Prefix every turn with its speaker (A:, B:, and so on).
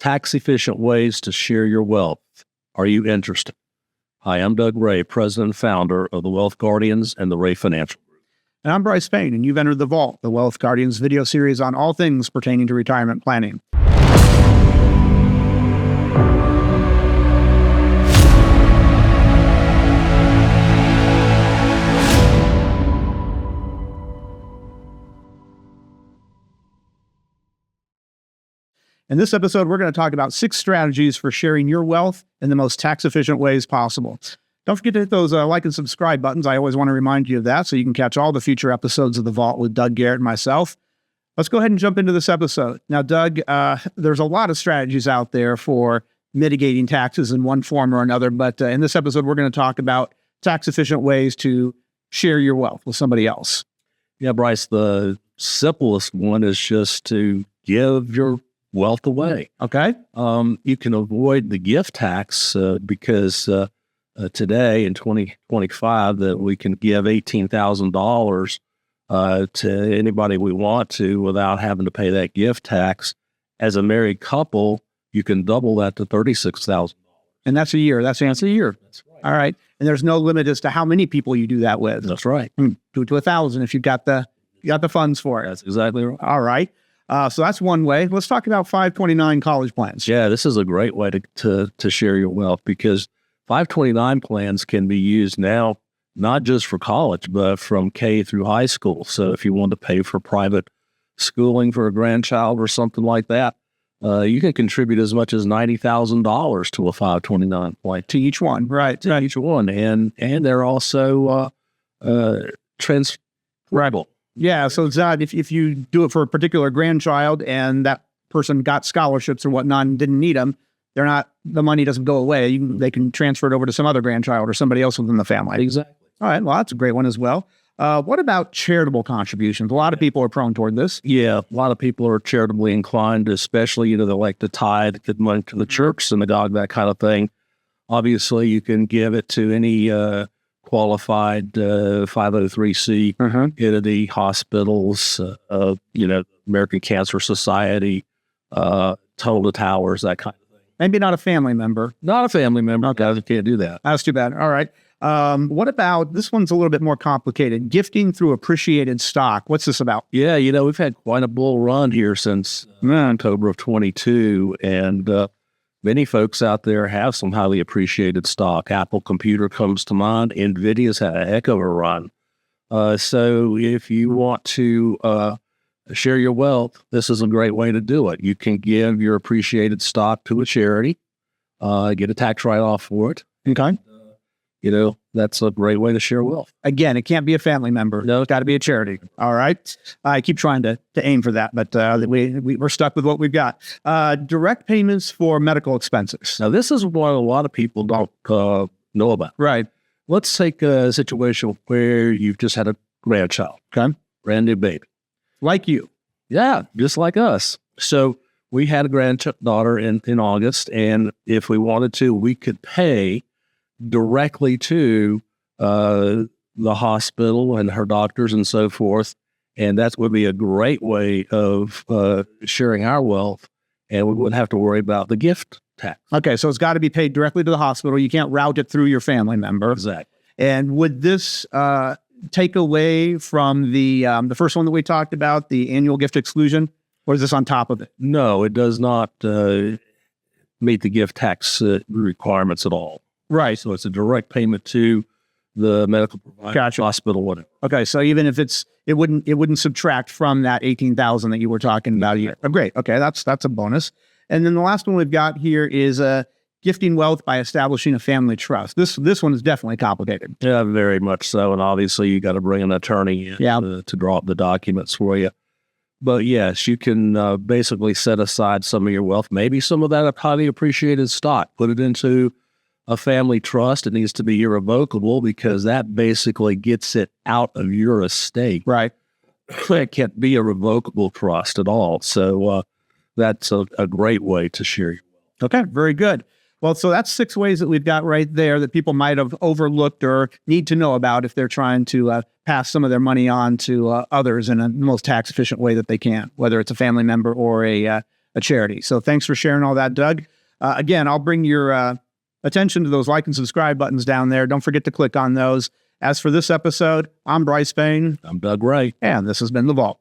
A: tax-efficient ways to share your wealth. Are you interested? Hi, I'm Doug Ray, president and founder of the Wealth Guardians and the Ray Financial Group.
B: And I'm Brice Payne, and you've entered The Vault, the Wealth Guardians video series on all things pertaining to retirement planning. In this episode, we're going to talk about 6 strategies for sharing your wealth in the most tax-efficient ways possible. Don't forget to hit those like and subscribe buttons. I always want to remind you of that so you can catch all the future episodes of The Vault with Doug Garrett and myself. Let's go ahead and jump into this episode. Now, Doug, there's a lot of strategies out there for mitigating taxes in one form or another, but in this episode, we're going to talk about tax-efficient ways to share your wealth with somebody else.
A: Yeah, Brice, the simplest one is just to give your wealth away.
B: Okay.
A: You can avoid the gift tax because today in 2025 that we can give $18,000 to anybody we want to without having to pay that gift tax. As a married couple, you can double that to $36,000.
B: And that's a year. That's a year. That's right. All right. And there's no limit as to how many people you do that with.
A: That's right.
B: Do it to 1,000 if you've got the funds for it.
A: That's exactly right.
B: All right. So that's one way. Let's talk about 529 college plans.
A: Yeah, this is a great way to share your wealth because 529 plans can be used now, not just for college, but from K through high school. So if you want to pay for private schooling for a grandchild or something like that, you can contribute as much as $90,000 to a 529 plan.
B: To each one, right.
A: To each one. And they're also transferable.
B: Yeah, so it's not if you do it for a particular grandchild and that person got scholarships or whatnot and didn't need them, the money doesn't go away. They can transfer it over to some other grandchild or somebody else within the family.
A: Exactly.
B: All right, well, that's a great one as well. What about charitable contributions? A lot of people are prone toward this.
A: Yeah, a lot of people are charitably inclined, especially, they like to tithe, give money to the church, synagogue, that kind of thing. Obviously, you can give it to any qualified 503c entity, hospitals, American Cancer Society, Total Towers, that kind of thing.
B: Maybe not a family member.
A: Not a family member. Okay. You can't do that.
B: That's too bad. All right. What about, this one's a little bit more complicated, gifting through appreciated stock. What's this about?
A: Yeah, we've had quite a bull run here since October of 22, and many folks out there have some highly appreciated stock. Apple Computer comes to mind. NVIDIA's had a heck of a run. So if you want to share your wealth, this is a great way to do it. You can give your appreciated stock to a charity, get a tax write-off for it.
B: Okay.
A: That's a great way to share wealth.
B: Again, it can't be a family member. No, it's got to be a charity. All right. I keep trying to aim for that, but we're stuck with what we've got. Direct payments for medical expenses.
A: Now, this is what a lot of people don't know about.
B: Right.
A: Let's take a situation where you've just had a grandchild.
B: Okay.
A: Brand new baby.
B: Like you.
A: Yeah, just like us. So we had a granddaughter in August, and if we wanted to, we could pay directly to the hospital and her doctors and so forth. And that would be a great way of sharing our wealth, and we wouldn't have to worry about the gift tax.
B: Okay, so it's got to be paid directly to the hospital. You can't route it through your family member.
A: Exactly.
B: And would this take away from the first one that we talked about, the annual gift exclusion, or is this on top of it?
A: No, it does not meet the gift tax requirements at all.
B: Right.
A: So it's a direct payment to the medical provider,
B: gotcha.
A: Hospital, whatever.
B: Okay, so even if it wouldn't subtract from that 18,000 that you were talking about a year. Oh, great. Okay, that's a bonus. And then the last one we've got here is gifting wealth by establishing a family trust. This one is definitely complicated.
A: Yeah, very much so. And obviously, you got to bring an attorney in to draw up the documents for you. But yes, you can basically set aside some of your wealth, maybe some of that highly appreciated stock, put it into a family trust. It needs to be irrevocable because that basically gets it out of your estate.
B: Right.
A: It can't be a revocable trust at all. So that's a great way to share your wealth.
B: Okay, very good. Well, so that's 6 ways that we've got right there that people might have overlooked or need to know about if they're trying to pass some of their money on to others in the most tax-efficient way that they can, whether it's a family member or a a charity. So thanks for sharing all that, Doug. Again, I'll bring your attention to those like and subscribe buttons down there. Don't forget to click on those. As for this episode, I'm Brice Payne.
A: I'm Doug Ray.
B: And this has been The Vault.